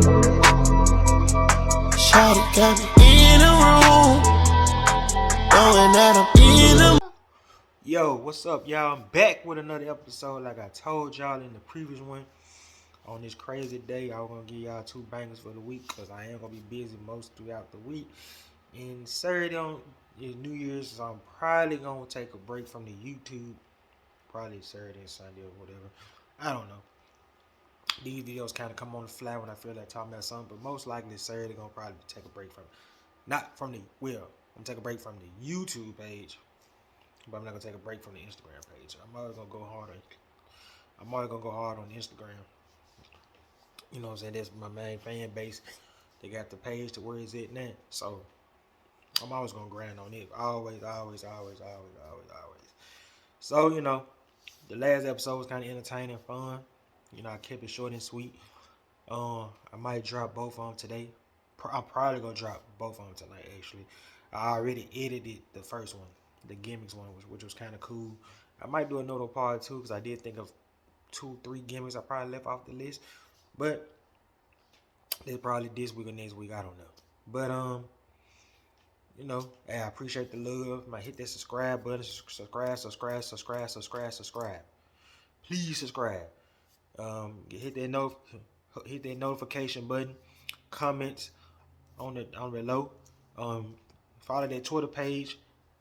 Shawty got me in the room, knowing that I'm in the. Yo, what's up, y'all? I'm back with another episode. Like I told y'all in the previous one, on this crazy day, I was gonna give y'all 2 bangers for the week because I am gonna be busy most throughout the week. And Saturday is New Year's, so I'm probably gonna take a break from the YouTube. Probably Saturday and Sunday or whatever. I don't know. These videos kind of come on the fly when I feel like talking about something, but most likely Saturday gonna probably take a break from it. Not from the I'm gonna take a break from the YouTube page. But I'm not gonna take a break from the Instagram page. I'm always gonna go hard on Instagram. You know what I'm saying? That's my main fan base. They got the page to where it's at now. So I'm always gonna grind on it. Always. So, the last episode was kinda entertaining, fun. I kept it short and sweet. I might drop both of them today. I'm probably gonna drop both of them tonight. Actually, I already edited the first one, the gimmicks one, which was kind of cool. I might do another part too because I did think of 2-3 gimmicks I probably left off the list, but it's probably this week or next week. I don't know. But hey, I appreciate the love. Might hit that subscribe button. Subscribe. Please subscribe. Hit that notification button. Comments on the below. Follow that Twitter page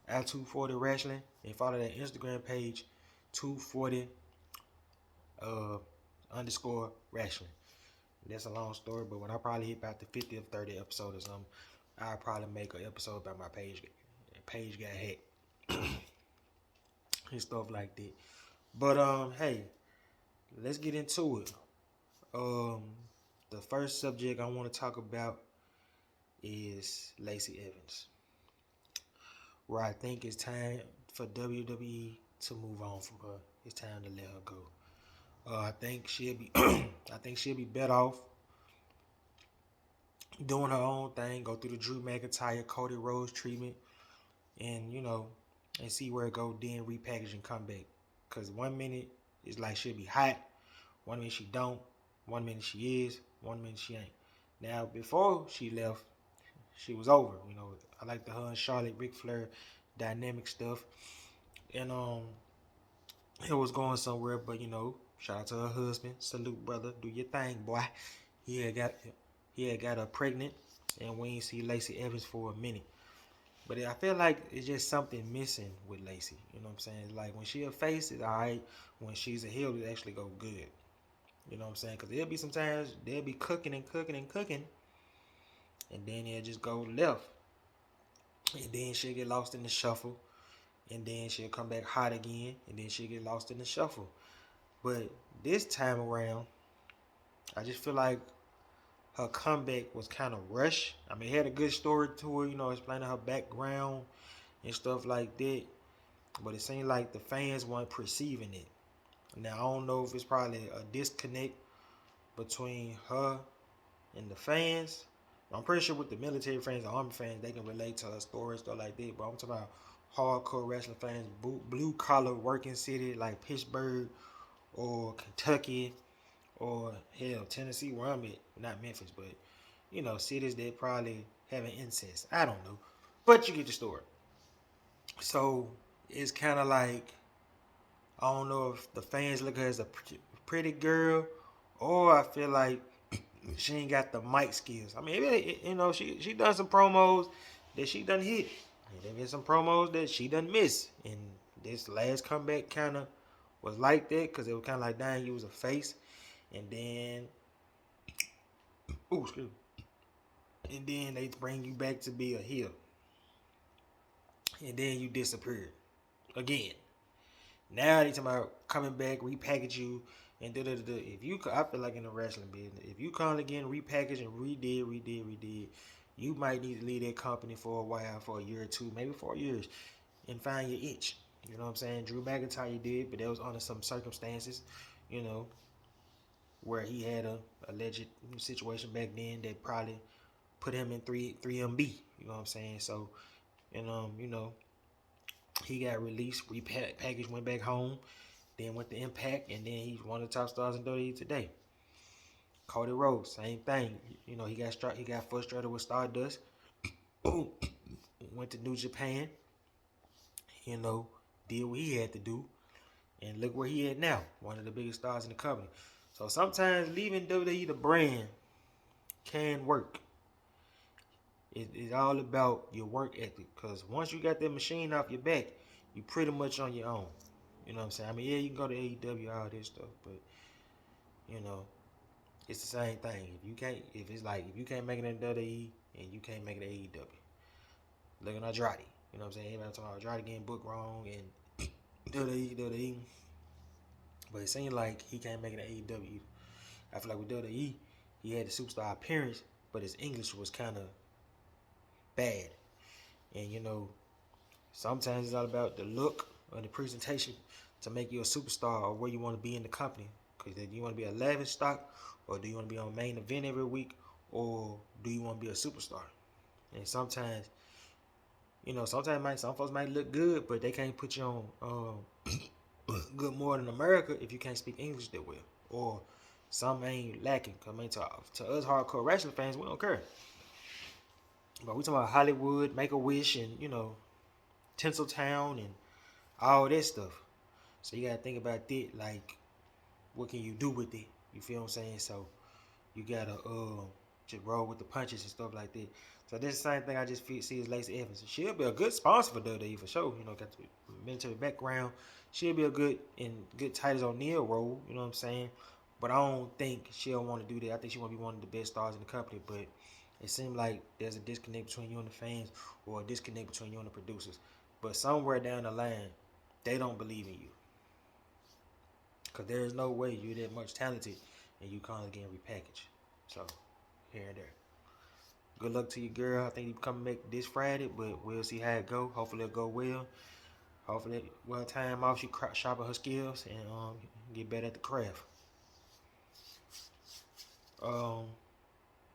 at 240 Wrestling and follow that Instagram page 240 underscore wrestling. That's a long story, but when I probably hit about the 50th, 30th episode or something, I'll probably make an episode about my page. Page got hacked and stuff like that. But hey, let's get into it. The first subject I want to talk about is Lacey Evans, where I think it's time for WWE to move on from her. It's time to let her go. I think she'll be I think she'll be better off doing her own thing, go through the Drew McIntyre, Cody Rhodes treatment, and and see where it go, then repackage and come back. Cause 1 minute it's like she'll be hot, 1 minute she don't, 1 minute she is, 1 minute she ain't. Now before she left, she was over. I like the her and Charlotte Ric Flair dynamic stuff. And it was going somewhere, but shout out to her husband. Salute, brother. Do your thing, boy. He had got her pregnant, and we ain't see Lacey Evans for a minute. But I feel like it's just something missing with Lacey. You know what I'm saying? Like when she a face, it's alright. When she's a heel, it actually go good. You know what I'm saying? Because there'll be sometimes they'll be cooking, and then it'll just go left. And then she'll get lost in the shuffle. And then she'll come back hot again. And then she'll get lost in the shuffle. But this time around, I just feel like her comeback was kind of rushed. I mean, it had a good story to her, explaining her background and stuff like that. But it seemed like the fans weren't perceiving it. Now, I don't know if it's probably a disconnect between her and the fans. I'm pretty sure with the military fans, the army fans, they can relate to her story and stuff like that. But I'm talking about hardcore wrestling fans, blue collar working city like Pittsburgh or Kentucky or hell, Tennessee, where I'm at. Not Memphis, but cities that probably having incest. I don't know. But you get the story. So it's kind of like, I don't know if the fans look at her as a pretty girl, or I feel like she ain't got the mic skills. I mean, she done some promos that she done hit. And there been some promos that she done miss. And this last comeback kind of was like that, because it was kind of like, dang, you was a face. And then, excuse me. And then they bring you back to be a heel. And then you disappeared again. Now they talking about coming back, repackage you, and da-da-da-da. I feel like in the wrestling business, if you come again, repackage and redid, you might need to leave that company for a while, for a year or two, maybe 4 years, and find your itch. You know what I'm saying? Drew McIntyre did, but that was under some circumstances, where he had a alleged situation back then that probably put him in 3MB. You know what I'm saying? So, and he got released, repackaged, went back home, then went to Impact, and then he's one of the top stars in WWE today. Cody Rhodes, same thing. You know, he got frustrated with Stardust. Boom. Went to New Japan. You know, did what he had to do, and look where he at now. One of the biggest stars in the company. So sometimes leaving WWE, the brand, can work. It's all about your work ethic. Because once you got that machine off your back, you pretty much on your own. You know what I'm saying? I mean, yeah, you can go to AEW, all this stuff, but you know, it's the same thing. If you can't make it in WWE and you can't make it in AEW, look at Andrade. You know what I'm saying? Everybody talking about Andrade getting booked wrong and WWE. But it seemed like he can't make it in AEW. I feel like with WWE, he had the superstar appearance, but his English was kind of bad. And you know, sometimes it's all about the look or the presentation to make you a superstar or where you want to be in the company. Because do you want to be a lavish stock, or do you want to be on main event every week, or do you want to be a superstar? And sometimes, you know, some folks might look good, but they can't put you on good more than America if you can't speak English that well, or some ain't lacking. Cause I mean, to us hardcore wrestling fans, we don't care. But we talking about Hollywood, Make a Wish, and you know, Tinseltown, and all that stuff. So you gotta think about that. Like, what can you do with it? You feel what I'm saying? So you gotta just roll with the punches and stuff like that. So this is the same thing I just see as Lacey Evans. She'll be a good sponsor for WWE for sure. You know, got the military background. She'll be a good Titus O'Neil role. You know what I'm saying? But I don't think she'll want to do that. I think she want to be one of the best stars in the company. But it seems like there's a disconnect between you and the fans, or a disconnect between you and the producers. But somewhere down the line, they don't believe in you. Because there is no way you're that much talented and you constantly getting repackaged. So, here and there. Good luck to you, girl. I think you come back this Friday, but we'll see how it go. Hopefully it go well. Hopefully, well, time off, she sharpen her skills and get better at the craft.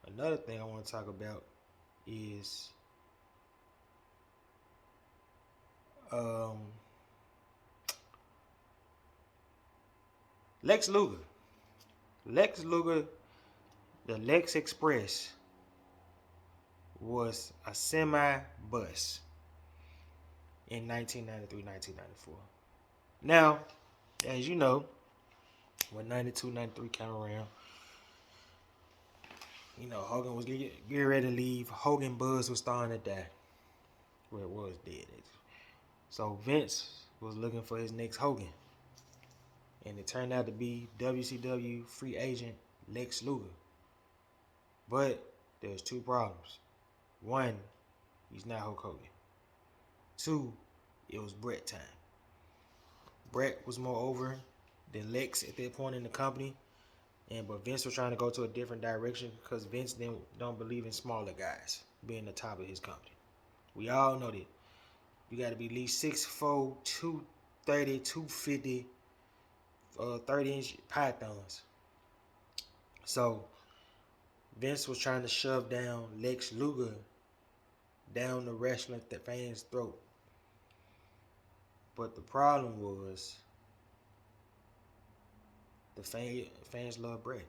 Another thing I want to talk about is Lex Luger. Lex Luger, the Lex Express, was a semi-bust in 1993, 1994. Now, as you know, when 92, 93 came around, you know, Hogan was getting ready to leave. Hogan buzz was starting to die. Well, it was dead. So Vince was looking for his next Hogan. And it turned out to be WCW free agent Lex Luger. But there's two problems. One, he's not Hulk Hogan. Two, it was Bret time. Bret was more over than Lex at that point in the company. But Vince was trying to go to a different direction because Vince don't believe in smaller guys being the top of his company. We all know that. You got to be at least 6'4", 230, 250, 30-inch pythons. So Vince was trying to shove down Lex Luger down the wrestling at the fans' throat. But the problem was the fans love Bret.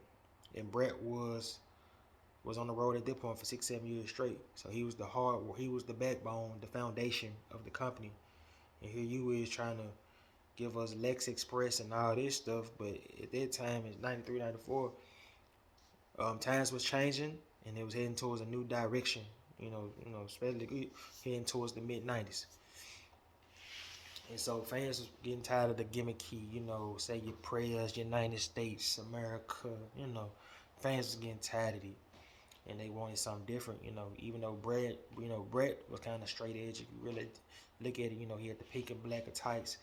And Bret was on the road at that point for 6-7 years straight. So he was the backbone, the foundation of the company. And here you is trying to give us Lex Express and all this stuff. But at that time, in 93, 94, times was changing and it was heading towards a new direction. You know, especially heading towards the mid-90s. And so fans was getting tired of the gimmicky, you know, say your prayers, United States, America, you know. Fans was getting tired of it. And they wanted something different, you know. Even though Bret was kind of straight edge. If you really look at it, you know, he had the pink and black tights.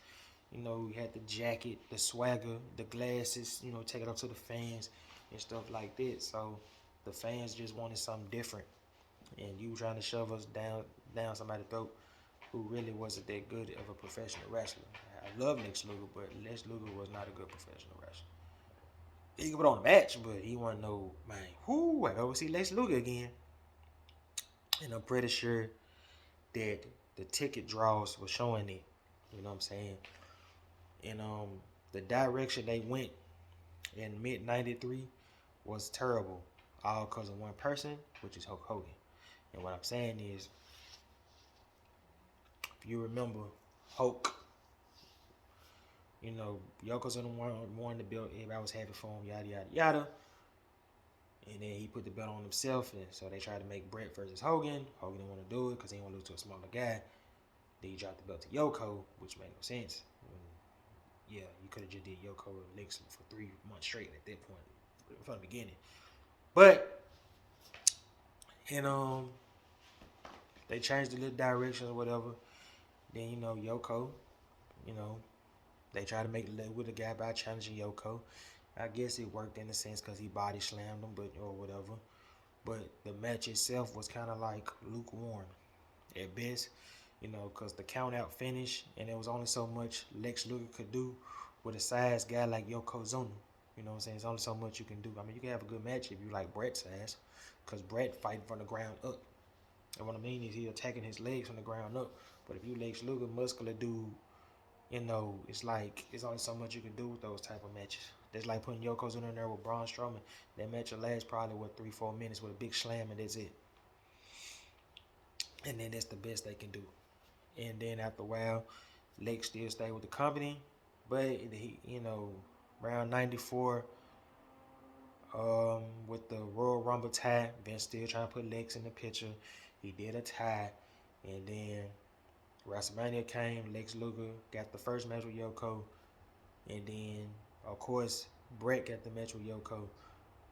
You know, he had the jacket, the swagger, the glasses, you know, take it up to the fans and stuff like that. So the fans just wanted something different. And you trying to shove us down somebody's throat who really wasn't that good of a professional wrestler. I love Lex Luger, but Lex Luger was not a good professional wrestler. He could put on a match, but he wasn't no, man, I gotta see Lex Luger again. And I'm pretty sure that the ticket draws were showing it. You know what I'm saying? And the direction they went in mid-93 was terrible, all because of one person, which is Hulk Hogan. And what I'm saying is, if you remember, Hulk, Yokozuna won the belt. Everybody was happy for him, yada yada yada. And then he put the belt on himself, and so they tried to make Bret versus Hogan. Hogan didn't want to do it because he didn't want to lose to a smaller guy. Then he dropped the belt to Yoko, which made no sense. You could have just did Yoko and Lex for 3 months straight at that point from the beginning. But they changed the little directions or whatever. Then Yoko, they tried to make it with the guy by challenging Yoko. I guess it worked in a sense because he body slammed him, or whatever. But the match itself was kind of like lukewarm at best, because the count out finish, and there was only so much Lex Luger could do with a size guy like Yokozuna. You know what I'm saying? There's only so much you can do. I mean, you can have a good match if you like Bret's size, because Bret fighting from the ground up. And what I mean is he attacking his legs from the ground up. But if you Lex Luger, muscular dude, it's like it's only so much you can do with those type of matches. That's like putting Yokozuna in there with Braun Strowman. That match will last probably 3-4 minutes with a big slam, and that's it. And then that's the best they can do. And then after a while, Lex still stayed with the company, but he, around '94, with the Royal Rumble tie, Vince still trying to put Lex in the picture. He did a tie, and then WrestleMania came. Lex Luger got the first match with Yoko, and then of course Bret got the match with Yoko,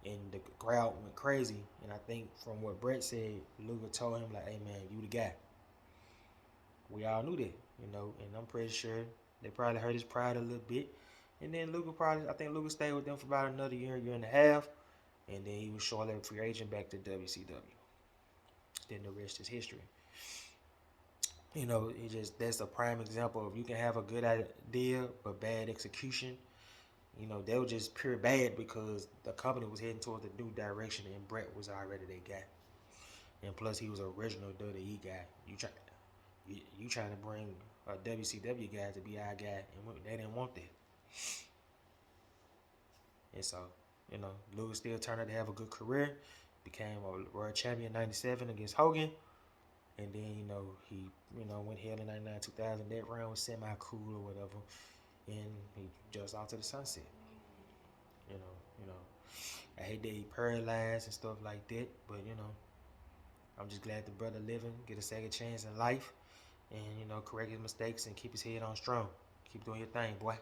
and the crowd went crazy. And I think from what Bret said, Luger told him like, "Hey man, you the guy." We all knew that, and I'm pretty sure they probably hurt his pride a little bit. And then I think Luger stayed with them for about another year and a half, and then he was shortly a free agent back to WCW. Then the rest is history. That's a prime example of you can have a good idea but bad execution. They were just pure bad because the company was heading toward the new direction, and Bret was already their guy. And plus, he was an original WWE guy. You trying to bring a WCW guy to be our guy, and they didn't want that. And so, Luger still turned out to have a good career. Became a world champion in '97 against Hogan. And then, he, went hell in '99, 2000. That round was semi-cool or whatever. And he just out to the sunset. I hate that he paralyzed and stuff like that. But, I'm just glad the brother living, get a second chance in life. And, correct his mistakes and keep his head on strong. Keep doing your thing, boy.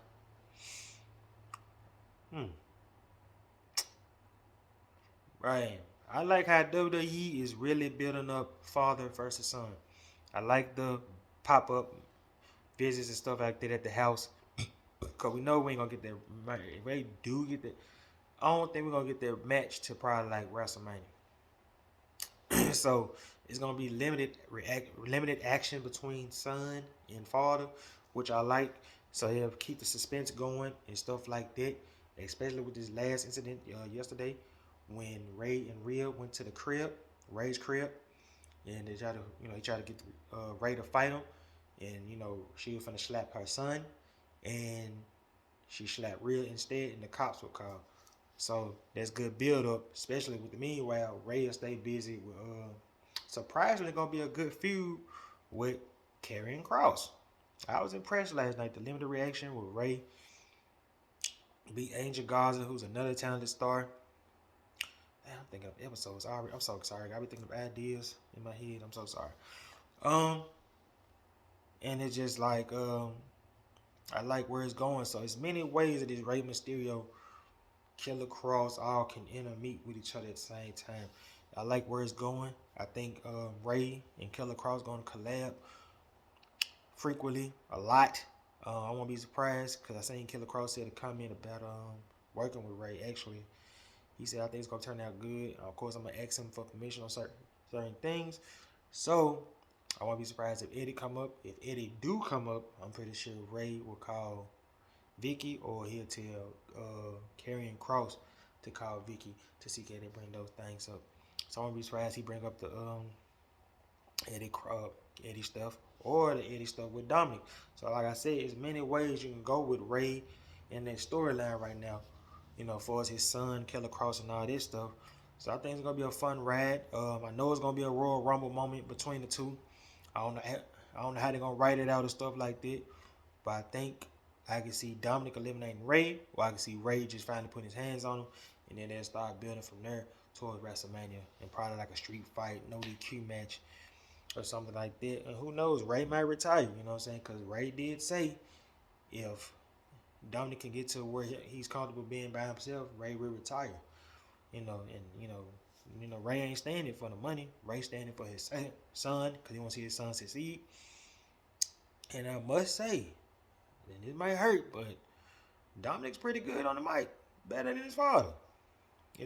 Right. I like how WWE is really building up father versus son. I like the pop-up visits and stuff like that at the house. Because we know we ain't going to get that. If they do get that, I don't think we're going to get that match to probably like WrestleMania. So it's going to be limited action between son and father, which I like. So he'll keep the suspense going and stuff like that. Especially with this last incident yesterday when Ray and Rhea went to the crib, Ray's crib, and they tried to, he tried to get Ray to fight him, and she was finna slap her son, and she slapped Rhea instead, and the cops were called. So that's good build up, especially with the meanwhile Ray will stay busy with surprisingly gonna be a good feud with Karrion Kross. I was impressed last night. The limited reaction with Ray beat Angel Garza, who's another talented star. Man, I'm thinking of episodes already. I'm so sorry. I be thinking of ideas in my head. I'm so sorry. And it's just like I like where it's going. So it's many ways that this Rey Mysterio, Killer Kross all can meet with each other at the same time. I like where it's going. I think Ray and Killer Kross going to collab frequently, a lot. I won't be surprised because I seen Killer Kross said a comment about working with Ray. Actually, he said I think it's gonna turn out good. Of course, I'm gonna ask him for permission on certain things. So I won't be surprised if Eddie come up. If Eddie do come up, I'm pretty sure Ray will call Vicky, or he'll tell Karrion Kross to call Vicky to see can they bring those things up. So I won't be surprised he bring up the Eddie stuff, or the Eddie stuff with Dominic. So like I said, there's many ways you can go with Ray in that storyline right now. For his son, Killer Cross, and all this stuff. So I think it's gonna be a fun ride. I know it's gonna be a Royal Rumble moment between the two. I don't know how they're gonna write it out and stuff like that, but I think I can see Dominic eliminating Ray, or I can see Ray just finally putting his hands on him, and then they'll start building from there towards WrestleMania, and probably like a street fight, no DQ match, or something like that. And who knows, Ray might retire. You know what I'm saying? Because Ray did say if Dominic can get to where he's comfortable being by himself, Ray will retire. Ray ain't standing for the money. Ray standing for his son, because he wants to see his son succeed. And I must say, and it might hurt, but Dominic's pretty good on the mic, better than his father.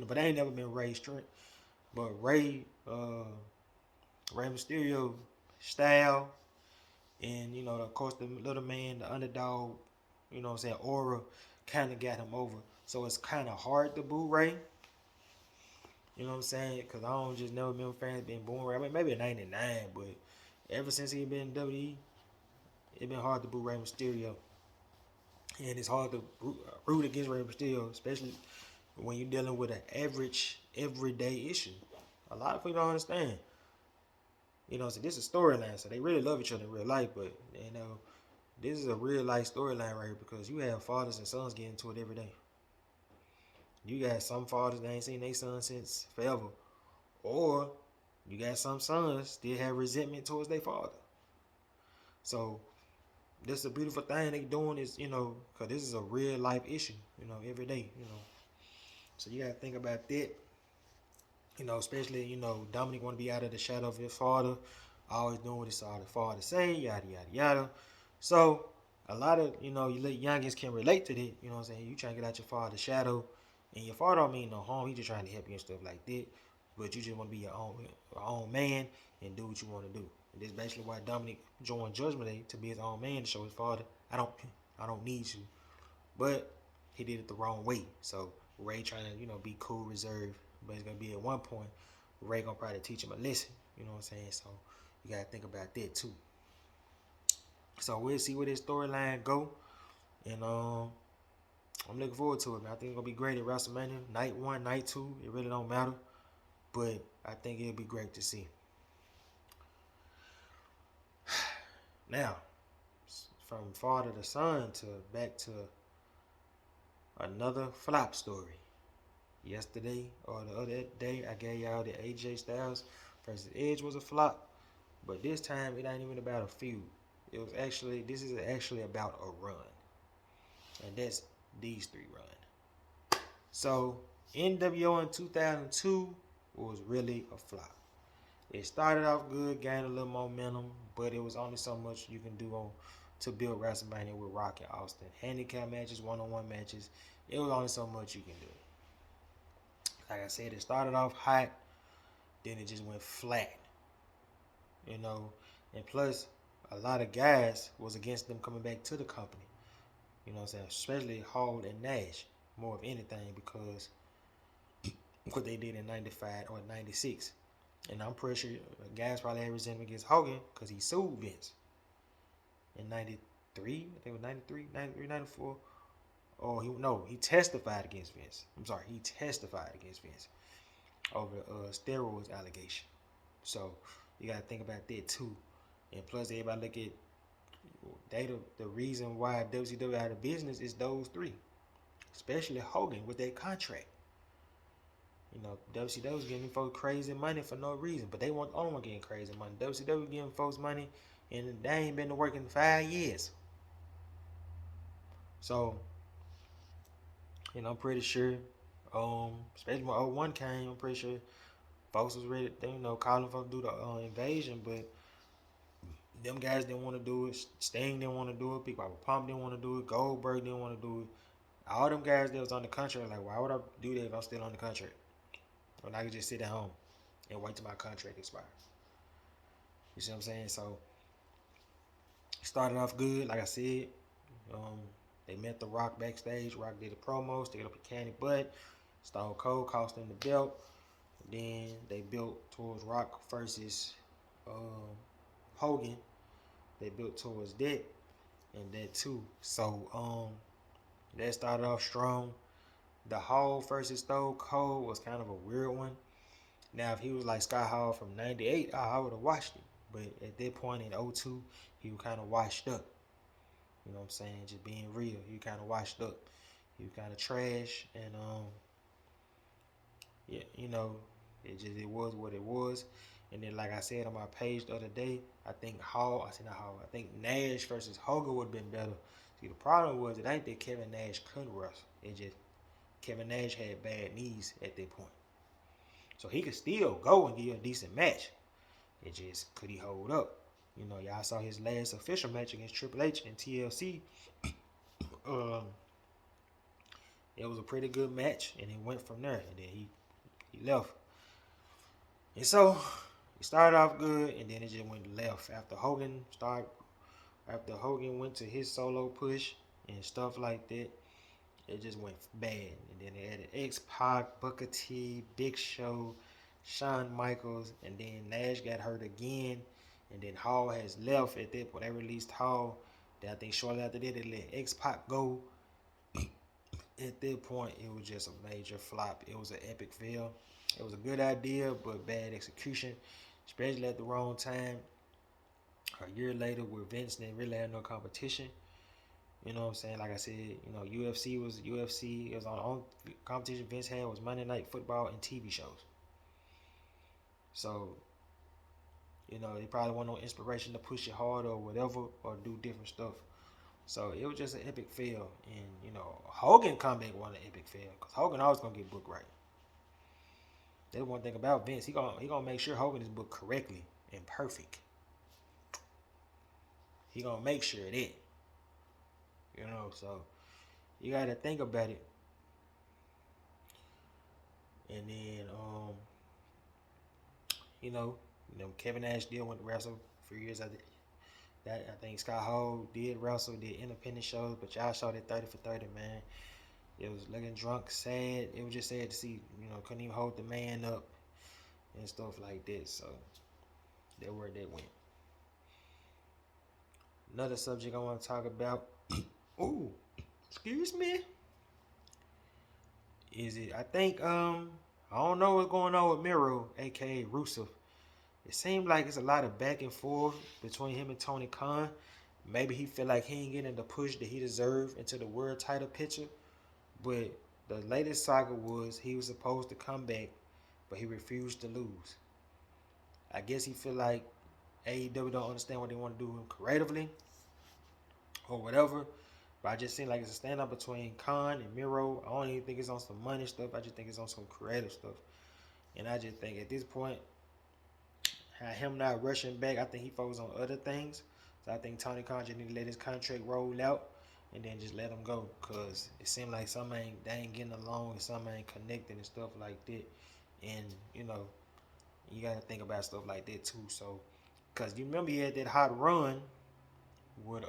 But I ain't never been Ray's strength. But Rey Mysterio style, and of course the little man, the underdog, aura kind of got him over. So it's kind of hard to boo Ray. You know what I'm saying? Because I don't just never been fans being born Ray. I mean, maybe in '99, but ever since he been in WWE, it's been hard to boo Rey Mysterio. And it's hard to root against Rey Mysterio, especially when you're dealing with an average, everyday issue. A lot of people don't understand. So this is a storyline, so they really love each other in real life, but, this is a real life storyline right here, because you have fathers and sons getting into it every day. You got some fathers that ain't seen their son since forever, or you got some sons still have resentment towards their father. So this is a beautiful thing they doing is, because this is a real life issue, every day, So you got to think about that, especially, Dominic want to be out of the shadow of his father, always doing what his father say, yada, yada, yada. So a lot of, you youngins can relate to that, you know what I'm saying? You trying to get out your father's shadow, and your father don't mean no harm, he just trying to help you and stuff like that, but you just want to be your own man and do what you want to do. And this is basically why Dominic joined Judgment Day, to be his own man, to show his father, I don't need you. But he did it the wrong way. So Ray trying to, be cool, reserved, but it's gonna be at one point Ray gonna probably teach him a lesson. You know what I'm saying? So you gotta think about that too. So we'll see where this storyline go, and I'm looking forward to it, man. I think it's gonna be great at WrestleMania. Night 1, night 2, it really don't matter, but I think it'll be great to see. Now, from father to son to back to another flop story. Yesterday or the other day, I gave y'all the AJ Styles versus Edge was a flop, but this time it ain't even about a feud. This is actually about a run, and that's these three run. So NWO in 2002 was really a flop. It started off good, gained a little momentum, but it was only so much you can do to build WrestleMania with Rock and Austin. Handicap matches, one-on-one matches, it was only so much you can do. Like I said, it started off hot, then it just went flat. And plus a lot of guys was against them coming back to the company. You know what I'm saying? Especially Hall and Nash, more of anything, because what they did in 95 or 96. And I'm pretty sure guys probably had resentment against Hogan because he sued Vince in 93. I think it was 93, 94. He testified against Vince. I'm sorry, he testified against Vince over steroids allegation. So you got to think about that too. And plus, everybody look at the reason why WCW out of business is those three, especially Hogan with that contract. WCW was giving folks crazy money for no reason, but they weren't the only one getting crazy money. WCW giving folks money, and they ain't been to work in 5 years. So, I'm pretty sure, especially when 01 came, I'm pretty sure folks was ready to, calling folks to do the invasion, but them guys didn't want to do it. Sting didn't want to do it. Big Papa Pump didn't want to do it. Goldberg didn't want to do it. All them guys that was on the contract, like, why would I do that if I'm still on the contract? When I could just sit at home and wait till my contract expires. You see what I'm saying? So, started off good, like I said. They met The Rock backstage. Rock did the promos, stick it up a candy butt. Stone Cold cost them the belt. Then they built towards Rock versus Hogan. They built towards that, and that too. So that started off strong. The Hall versus Stone Cold was kind of a weird one. Now, if he was like Scott Hall from '98, I would have watched it. But at that point in '02, he was kind of washed up. You know what I'm saying? Just being real, he kind of washed up. He was kind of trash, and yeah, it was what it was. And then, like I said on my page the other day, I think I think Nash versus Hogan would have been better. See, the problem was it ain't that Kevin Nash couldn't wrestle. It just Kevin Nash had bad knees at that point, so he could still go and give you a decent match. It just could he hold up? Y'all saw his last official match against Triple H in TLC. Um, it was a pretty good match, and it went from there. And then he left. And so it started off good, and then it just went left After Hogan went to his solo push and stuff like that, it just went bad. And then they added X-Pac, Booker T, Big Show, Shawn Michaels, and then Nash got hurt again. And then Hall has left at that point. They released Hall. Then I think shortly after that, they let X-Pac go. At that point, it was just a major flop. It was an epic fail. It was a good idea, but bad execution, especially at the wrong time. A year later, where Vince didn't really have no competition. You know what I'm saying? Like I said, UFC was UFC. It was on the only competition Vince had was Monday Night Football and TV shows. So, they probably want no inspiration to push it harder or whatever, or do different stuff. So it was just an epic fail. And, Hogan comeback wasn't an epic fail, because Hogan always going to get booked right. That's one thing about Vince. He gonna make sure Hogan is booked correctly and perfect. He gonna make sure of that. So you gotta think about it. And then Kevin Nash did went to wrestle for years after that. I think Scott Hall did wrestle, did independent shows, but y'all showed it 30 for 30, man. It was looking drunk, sad. It was just sad to see, couldn't even hold the man up and stuff like that. So that's where that went. Another subject I want to talk about. Ooh, excuse me. I think I don't know what's going on with Miro, aka Rusev. It seems like it's a lot of back and forth between him and Tony Khan. Maybe he feel like he ain't getting the push that he deserved into the world title picture. But the latest saga was he was supposed to come back, but he refused to lose. I guess he feel like AEW don't understand what they want to do creatively or whatever. But I just seem like it's a stand-up between Khan and Miro. I don't even think it's on some money stuff. I just think it's on some creative stuff. And I just think at this point, him not rushing back, I think he focused on other things. So I think Tony Khan just need to let his contract roll out and then just let him go, because it seemed like they ain't getting along and some ain't connected and stuff like that. And you got to think about stuff like that too. So, because you remember he had that hot run with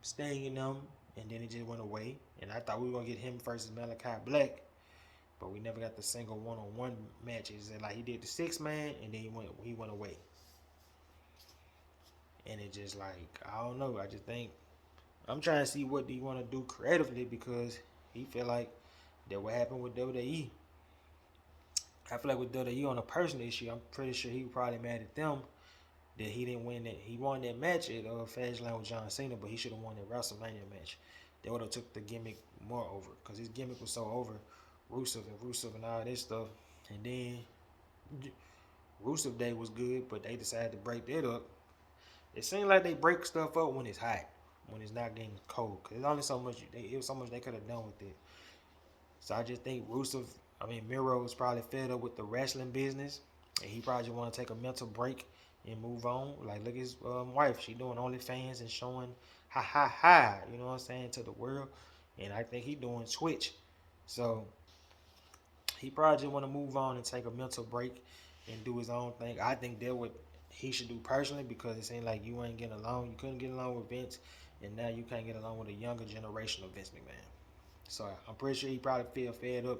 Sting and them, and then it just went away. And I thought we were gonna get him versus Malachi Black, but we never got the single one-on-one matches. And like he did the 6-man, and then he went away. And it just like, I don't know. I just think I'm trying to see what he want to do creatively, because he feel like that what happened with WWE. I feel like with WWE on a personal issue, I'm pretty sure he was probably mad at them that he didn't win that. He won that match at Fastlane with John Cena, but he should have won that WrestleMania match. They would have took the gimmick more over, because his gimmick was so over. Rusev and all this stuff. And then Rusev Day was good, but they decided to break that up. It seems like they break stuff up when it's hot, when it's not getting cold. Cause there's only so much. It was so much they could have done with it. So I just think Miro was probably fed up with the wrestling business, and he probably just want to take a mental break and move on. Like, look at his wife. She doing OnlyFans and showing you know what I'm saying, to the world. And I think he doing Twitch. So he probably just want to move on and take a mental break and do his own thing. I think that what he should do personally, because it seems like you ain't getting along. You couldn't get along with Vince, and now you can't get along with a younger generation of Vince McMahon. So I'm pretty sure he probably feel fed up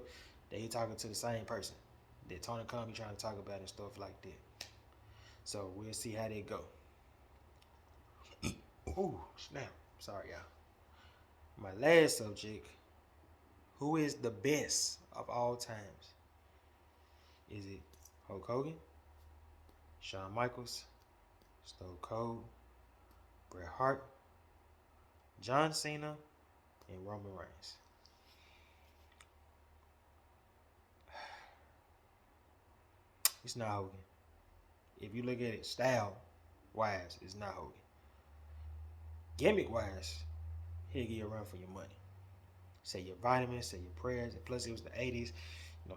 that he talking to the same person that Tony Khan be trying to talk about and stuff like that. So we'll see how they go. Ooh, snap. Sorry, y'all. My last subject Who is the best of all times? Is it Hulk Hogan, Shawn Michaels, Stone Cold, Bret Hart, John Cena, and Roman Reigns? It's not Hogan. If you look at it style wise, it's not Hogan. Gimmick wise, he'll give you a run for your money. Say your vitamins, say your prayers, and plus it was the 80s,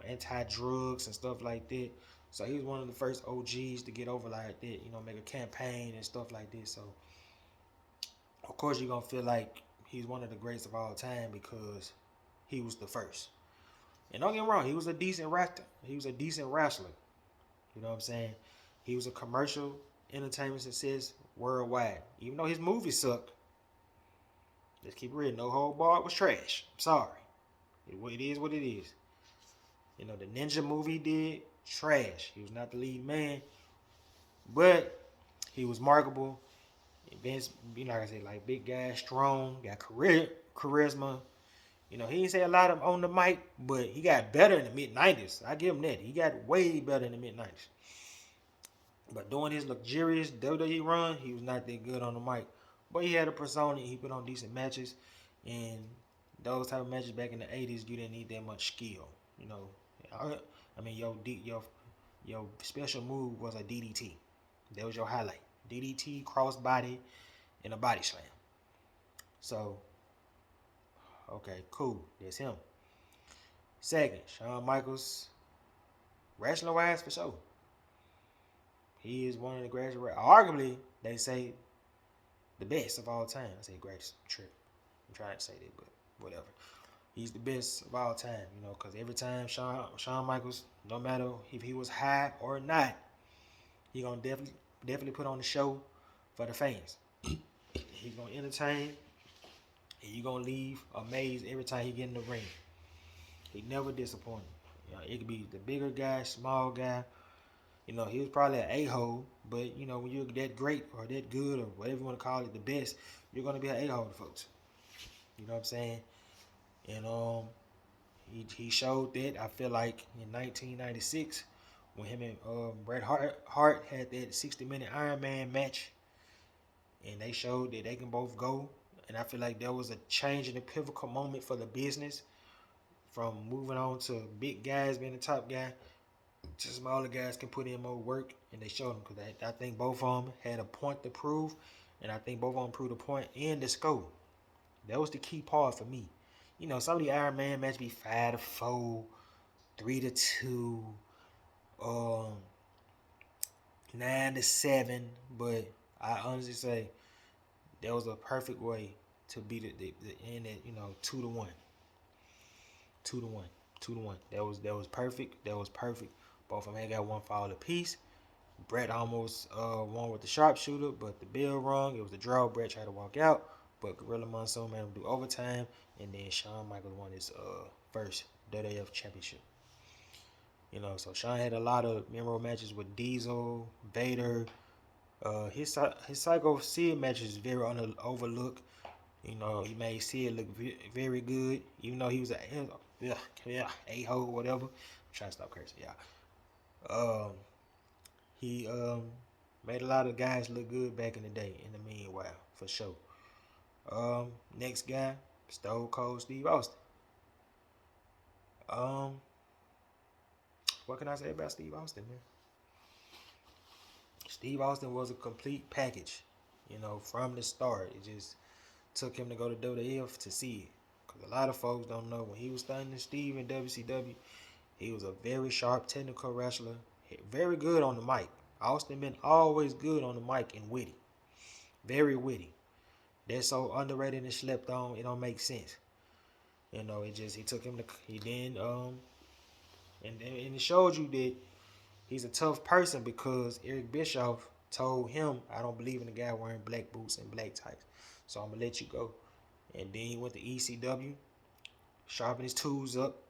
anti-drugs and stuff like that. So he was one of the first OGs to get over like that, make a campaign and stuff like this. So of course you're gonna feel like he's one of the greats of all time because he was the first. And don't get me wrong, he was a decent wrestler. He was a decent wrestler. You know what I'm saying? He was a commercial entertainment success worldwide. Even though his movies sucked. Let's keep it real. No Holds Barred was trash. I'm sorry. It is what it is. The Ninja movie he did, trash. He was not the lead man. But he was marketable. Vince, like I said, like big guy, strong, got charisma. He didn't say a lot on the mic, but he got better in the mid-90s. I give him that. He got way better in the mid-90s. But during his luxurious WWE run, he was not that good on the mic. But he had a persona. He put on decent matches. And those type of matches back in the 80s, you didn't need that much skill. Your special move was a DDT. That was your highlight. DDT, crossbody, and a body slam. So, okay, cool. That's him. Second, Shawn Michaels. Wrestling-wise, for sure. He is one of the greatest. Arguably, they say the best of all time. I say greatest. Trip. I'm trying to say that, but whatever. He's the best of all time, because every time Shawn Michaels, no matter if he was high or not, he gonna definitely put on the show for the fans. He's gonna entertain, and you gonna leave amazed every time he get in the ring. He never disappointed. It could be the bigger guy, small guy. He was probably an a-hole, but when you're that great or that good or whatever you want to call it, the best, you're gonna be an a-hole to folks. You know what I'm saying? And he showed that. I feel like in 1996 when him and Bret Hart had that 60-minute Iron Man match, and they showed that they can both go. And I feel like there was a change in the pivotal moment for the business from moving on to big guys being the top guy to smaller guys can put in more work, and they showed them because I think both of them had a point to prove, and I think both of them proved a point and the scope. That was the key part for me. Some of the Iron Man matches be 5-4, 3-2, 9-7, but I honestly say that was a perfect way to beat the end at 2-1. 2-1. 2-1. That was perfect. That was perfect. Both of them had got one fall apiece. Bret almost won with the sharpshooter, but the bell rung. It was a draw. Bret tried to walk out, but Gorilla Monsoon made him do overtime, and then Shawn Michaels won his first WWF championship. So Shawn had a lot of memorable matches with Diesel, Vader. His Psycho Sid match is very overlooked. He made Sid look very good, even though he was a-hole, whatever. I'm trying to stop cursing, yeah. He made a lot of guys look good back in the day. In the meanwhile, for sure. Next guy, Stone Cold Steve Austin. What can I say about Steve Austin, man? Steve Austin was a complete package, from the start. It just took him to go to WWF to see it. Because a lot of folks don't know, when he was starting Steve in WCW, he was a very sharp technical wrestler. Very good on the mic. Austin been always good on the mic and witty. Very witty. That's so underrated and slept on, it don't make sense. It took him to, and it showed you that he's a tough person because Eric Bischoff told him, I don't believe in the guy wearing black boots and black tights, so I'm going to let you go. And then he went to ECW, sharpened his tools up,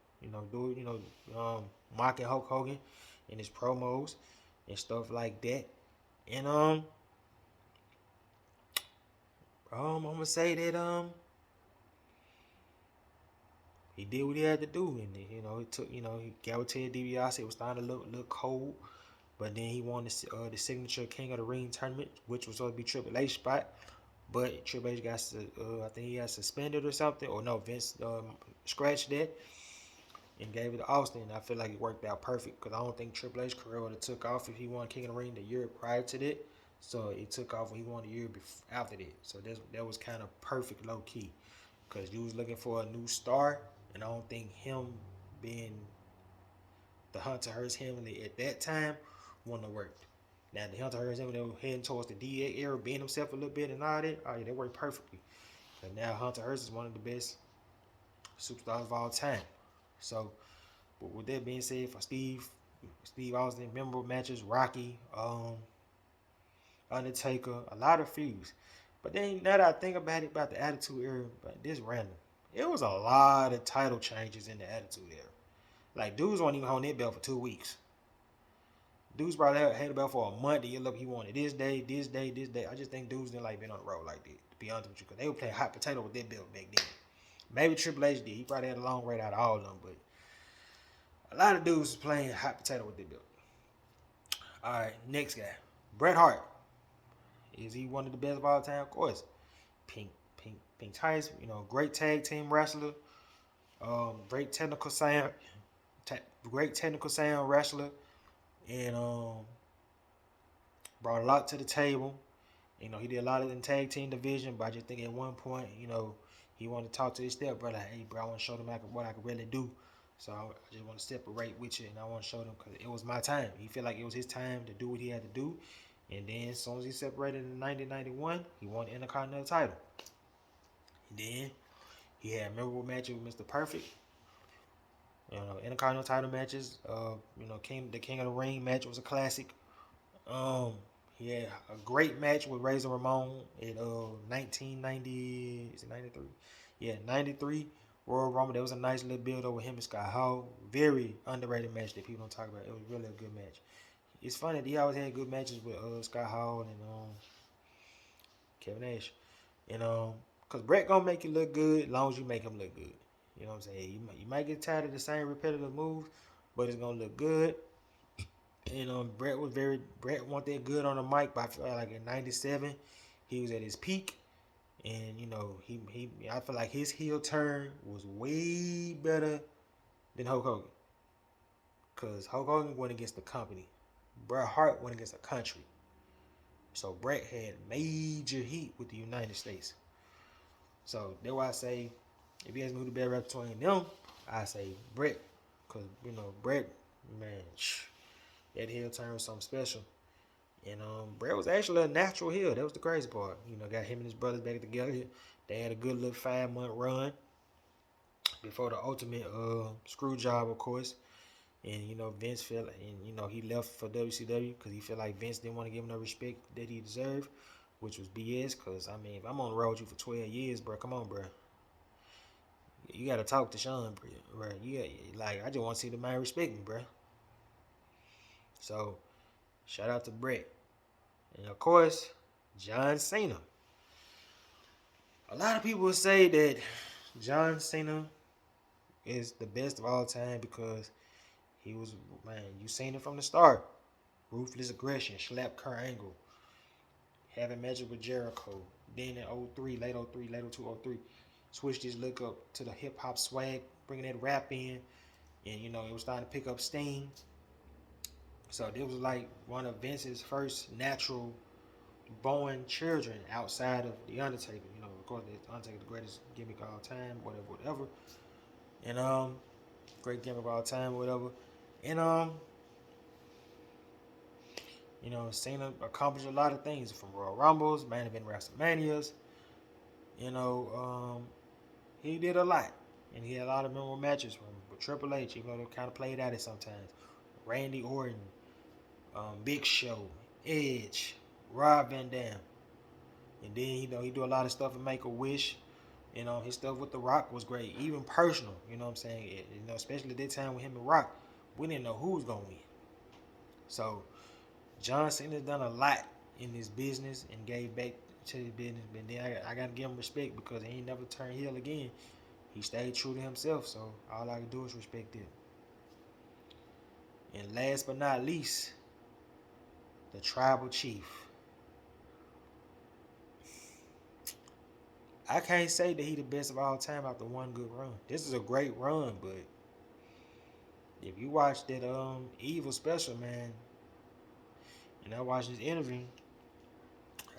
mocking Hulk Hogan in his promos and stuff like that. And I'm gonna say that he did what he had to do, and it took, he guaranteed DiBiase. It was starting to look cold, but then he won the signature King of the Ring tournament, which was supposed to be Triple H spot, but Triple H got I think he got suspended or something, or no, Vince scratched that and gave it to Austin. I feel like it worked out perfect because I don't think Triple H career would have took off if he won King of the Ring the year prior to that. So it took off when he won the year after that. So that was kind of perfect, low key, because you was looking for a new star, and I don't think him being the Hunter Hearst Helmsley at that time wouldn't have worked. Now the Hunter Hearst Helmsley, they were heading towards the DA era, being himself a little bit and all that. Oh yeah, they worked perfectly. And now Hunter Hearst is one of the best superstars of all time. So, but with that being said, for Steve Austin, memorable matches, Rocky, Undertaker, a lot of feuds. But then now that I think about it, about the Attitude Era, but this random. It was a lot of title changes in the Attitude Era. Like, dudes wasn't even holding that belt for 2 weeks. Dudes probably had the belt for a month. You look, he wanted this day, this day, this day. I just think dudes didn't like being on the road like that, to be honest with you, because they were playing hot potato with that belt back then. Maybe Triple H did. He probably had a long rate out of all of them, but a lot of dudes was playing hot potato with that belt. All right, next guy. Bret Hart. Is he one of the best of all time? Of course. Pink Tyson, great tag team wrestler. Great technical sound wrestler, and brought a lot to the table. He did a lot in the tag team division, but I just think at one point, he wanted to talk to his stepbrother. Hey, bro, I want to show them what I could really do. So I just want to separate with you, and I want to show them because it was my time. He felt like it was his time to do what he had to do. And then as soon as he separated in 1991, he won the Intercontinental title. And then he had a memorable match with Mr. Perfect. Intercontinental title matches. The King of the Ring match was a classic. He had a great match with Razor Ramon in 1990. Is it 93? Yeah, 93 Royal Rumble. There was a nice little build over him and Scott Hall. Very underrated match that people don't talk about. It was really a good match. It's funny that he always had good matches with Scott Hall and Kevin Nash. Because Bret gonna make you look good as long as you make him look good. You know what I'm saying? You might get tired of the same repetitive moves, but it's gonna look good. And Bret want that good on the mic. But I feel like in '97, he was at his peak, and I feel like his heel turn was way better than Hulk Hogan. Cause Hulk Hogan went against the company. Bret Hart went against the country. So Bret had major heat with the United States. So that's why I say, if you ask me who the better rap between them, I say Bret. Because, Bret, man, that heel turn was something special. And Bret was actually a natural heel. That was the crazy part. Got him and his brothers back together. They had a good little 5-month run before the ultimate screw job, of course. And, Vince felt, and, he left for WCW because he felt like Vince didn't want to give him the respect that he deserved, which was BS. Because, if I'm on the road with you for 12 years, bro, come on, bro. You got to talk to Sean, bro. I just want to see the man respect me, bro. So, shout out to Bret. And, of course, John Cena. A lot of people say that John Cena is the best of all time because he was, you seen it from the start. Ruthless aggression, slap Kurt Angle, having matches with Jericho. Then in 03, late 02, 03, switched his look up to the hip hop swag, bringing that rap in, and it was starting to pick up steam. So it was like one of Vince's first natural born children outside of the Undertaker. Of course, the Undertaker, the greatest gimmick of all time, whatever. And great gimmick of all time, whatever. And Cena accomplished a lot of things from Royal Rumbles, main event WrestleManias. He did a lot, and he had a lot of memorable matches with Triple H. Even though they kind of played at it sometimes. Randy Orton, Big Show, Edge, Rob Van Dam, and then he do a lot of stuff in Make-A-Wish. His stuff with The Rock was great, even personal. You know what I'm saying? Especially at that time with him and Rock, we didn't know who was gonna win. So John Cena's done a lot in this business and gave back to the business. But then I gotta give him respect because he ain't never turned heel again. he stayed true to himself, so all I can do is respect it. And last but not least, the tribal chief. I can't say that he the best of all time after one good run. This is a great run, but if you watch that Evil special, man, and I watched his interview,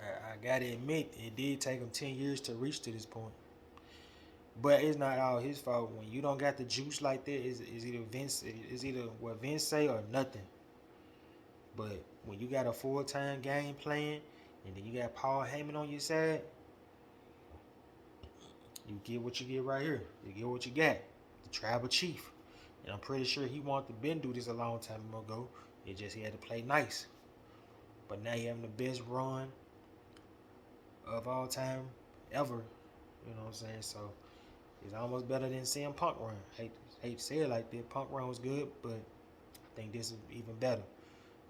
I gotta admit it did take him 10 years to reach to this point. But it's not all his fault. When you don't got the juice like that, is either what Vince say or nothing. But when you got a full-time game plan and then you got Paul Heyman on your side, you get what you get right here. You get what you got. The tribal chief. And I'm pretty sure he wanted to been do this a long time ago. It just he had to play nice. But now he having the best run of all time ever. You know what I'm saying? So it's almost better than CM Punk run. Hate to say it like that. Punk run was good, but I think this is even better.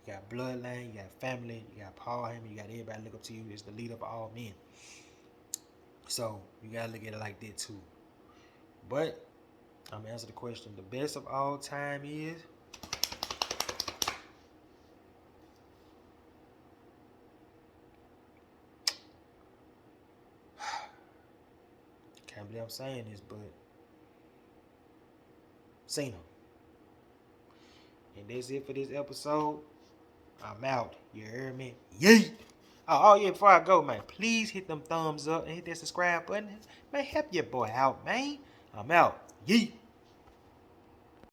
You got Bloodline, you got family, you got Paul Heyman, you got everybody look up to you as the leader of all men. So you gotta look at it like that too. But I'm gonna answer the question. The best of all time is can't believe I'm saying this, but Cena. And that's it for this episode. I'm out. You heard me? Yeet! Oh yeah, before I go, man, please hit them thumbs up and hit that subscribe button. Man, help your boy out, man. I'm out. Yeet!